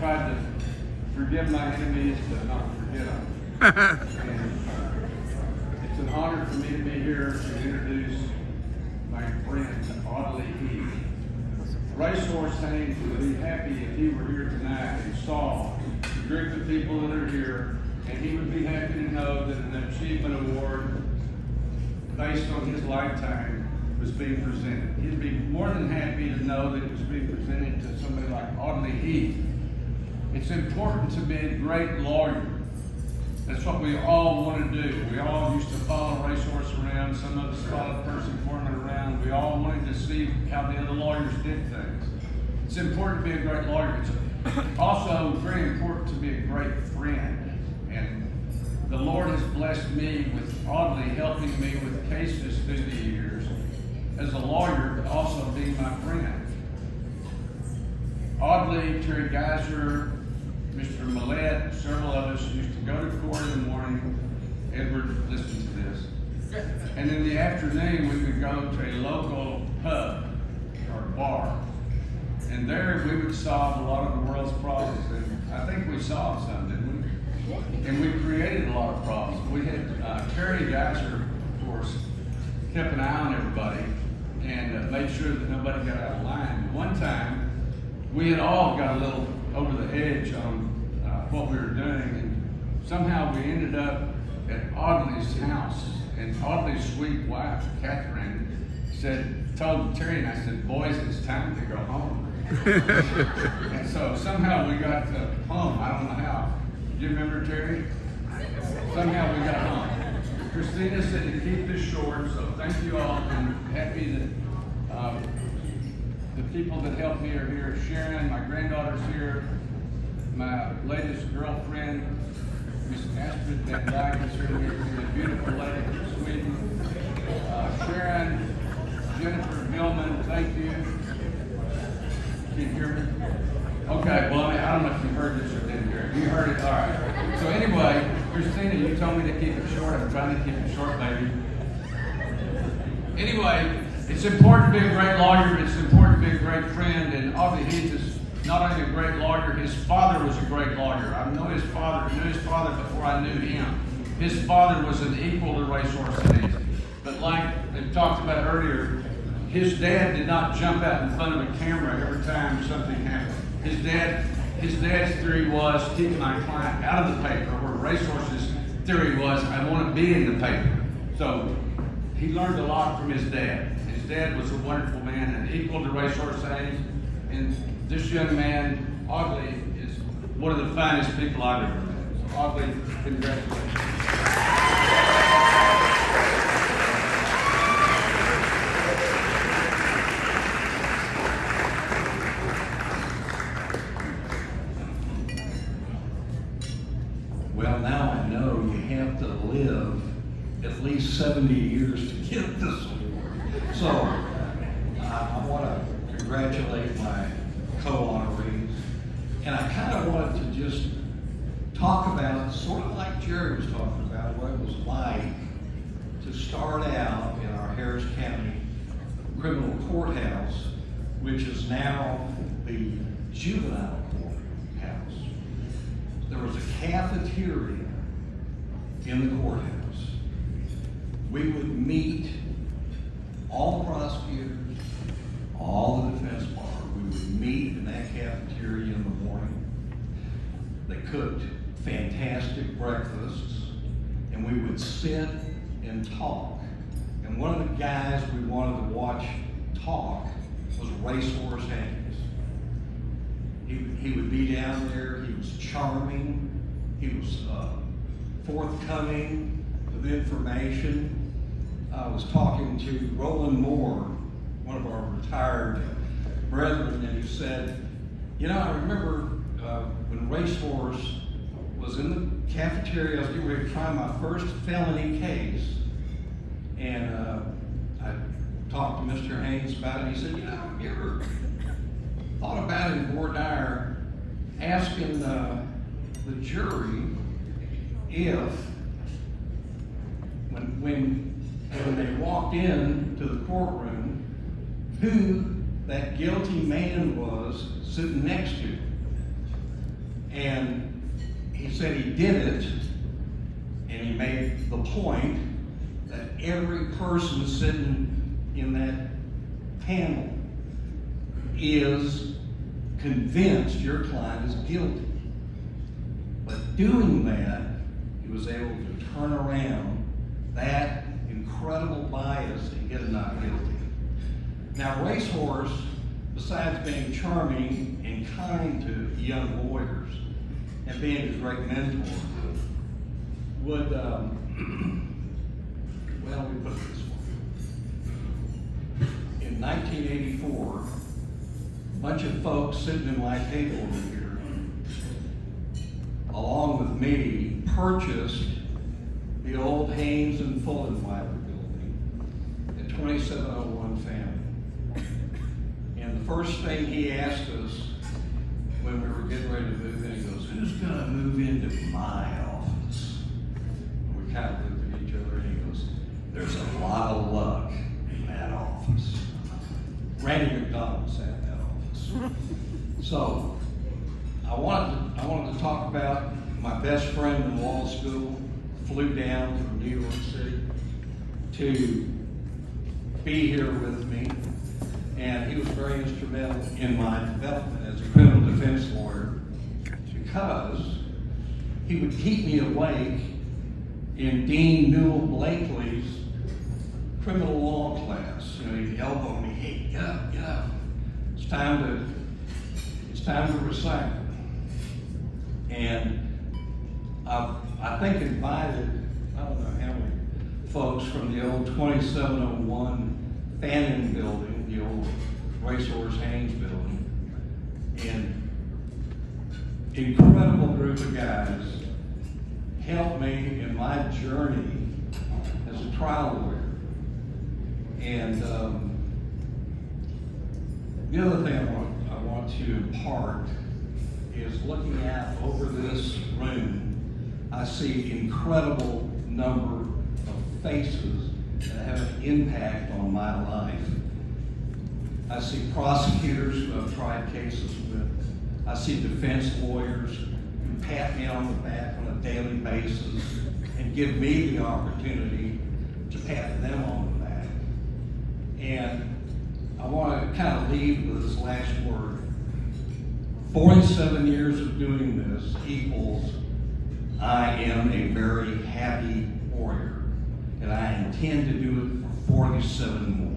tried to forgive my enemies, but not forget them. And it's an honor for me to be here to introduce my friend, Aubrey Heath. Racehorse Haynes would be happy if he were here tonight and saw the group of people that are here, and he would be happy to know that an achievement award based on his lifetime was being presented. He'd be more than happy to know that it was being presented to somebody like Aubrey Heath. It's important to be a great lawyer. That's what we all want to do. We all used to follow a racehorse around. Some of us followed Person Foreman around. We all wanted to see how the other lawyers did things. It's important to be a great lawyer. It's also very important to be a great friend. And the Lord has blessed me with Aubrey helping me with cases through the years as a lawyer, but also being my friend. Aubrey, Terry Geyser, Mr. Millett, several of us used to go to court in the morning. Edward listened to this. And in the afternoon, we would go to a local pub or bar. And there we would solve a lot of the world's problems. And I think we solved some, didn't we? And we created a lot of problems. We had Terry Geyser, of course, kept an eye on everybody and made sure that nobody got out of line. One time, we had all got a little over the edge on what we were doing, and somehow we ended up at Audley's house, and Audley's sweet wife, Catherine, told Terry and I, said, boys, it's time to go home. And so somehow we got home. I don't know how. Do you remember, Terry? Somehow we got home. Christina said to keep this short, so thank you all. I'm happy that the people that helped me are here. Sharon, my granddaughter's here. My latest girlfriend, Miss Astrid Van Dyke, is here with me, a beautiful lady from Sweden. Sharon, Jennifer Gilman, thank you. Can you hear me? Okay, well, I don't know if you heard this or didn't hear it. You heard it? All right. So anyway, Christina, you told me to keep it short. I'm trying to keep it short, baby. Anyway, it's important to be a great lawyer. It's important to be a great friend. And Aubrey Heath is not only a great lawyer, his father was a great lawyer. I knew his father before I knew him. His father was an equal to Racehorse Haynes. But like we talked about earlier, his dad did not jump out in front of a camera every time something happened. His dad's theory was keep my client out of the paper, where Racehorse's theory was I want to be in the paper. So he learned a lot from his dad. His dad was a wonderful man and equal to Racehorse Haynes. And this young man, Aubrey, is one of the finest people I've ever met. So Aubrey, congratulations. Well, now I know you have to live at least 70 years to get this award. So I want to congratulate my co-honorees. And I kind of wanted to just talk about, sort of like Jerry was talking about, what it was like to start out in our Harris County Criminal Courthouse, which is now the Juvenile Courthouse. There was a cafeteria in the courthouse. We would meet all the prosecutors, all the defense bar. We would meet in that cafeteria in the morning. They cooked fantastic breakfasts, and we would sit and talk. And one of the guys we wanted to watch talk was Racehorse Haynes. He would be down there. He was charming. He was forthcoming with information. I was talking to Roland Moore, one of our retired brethren, and he said, you know, I remember when Racehorse was in the cafeteria, I was getting ready to try my first felony case, and I talked to Mr. Haynes about it. He said, you know, have you ever thought about it in voir dire, asking the jury if, when they walked in to the courtroom, who that guilty man was sitting next to. And he said he did it, and he made the point that every person sitting in that panel is convinced your client is guilty. But doing that, he was able to turn around that incredible bias and get a not guilty. Now, Racehorse, besides being charming and kind to young lawyers and being a great mentor, would, well, let me put it this way. In 1984, a bunch of folks sitting in my table over here, along with me, purchased the old Haynes and Fullenweiler building at 2701 Family. And the first thing he asked us when we were getting ready to move in, he goes, "Who's gonna move into my office?" And we kind of looked at each other and he goes, "There's a lot of luck in that office." Randy McDonald sat in that office. So I wanted to talk about my best friend in law school, flew down from New York City to be here with me, and he was very instrumental in my development as a criminal defense lawyer because he would keep me awake in Dean Newell Blakely's criminal law class. You know, he'd elbow me, "Hey, get up, get up. It's time to recite." And I think invited, I don't know how many folks from the old 2701 Fannin building, the old Racehorse Haynes building, and incredible group of guys helped me in my journey as a trial lawyer. And the other thing I want to impart is looking out over this room, I see incredible number of faces that have an impact on my life. I see prosecutors who I've tried cases with. I see defense lawyers who pat me on the back on a daily basis and give me the opportunity to pat them on the back. And I want to kind of leave with this last word. 47 years of doing this equals I am a very happy warrior, and I intend to do it for 47 more.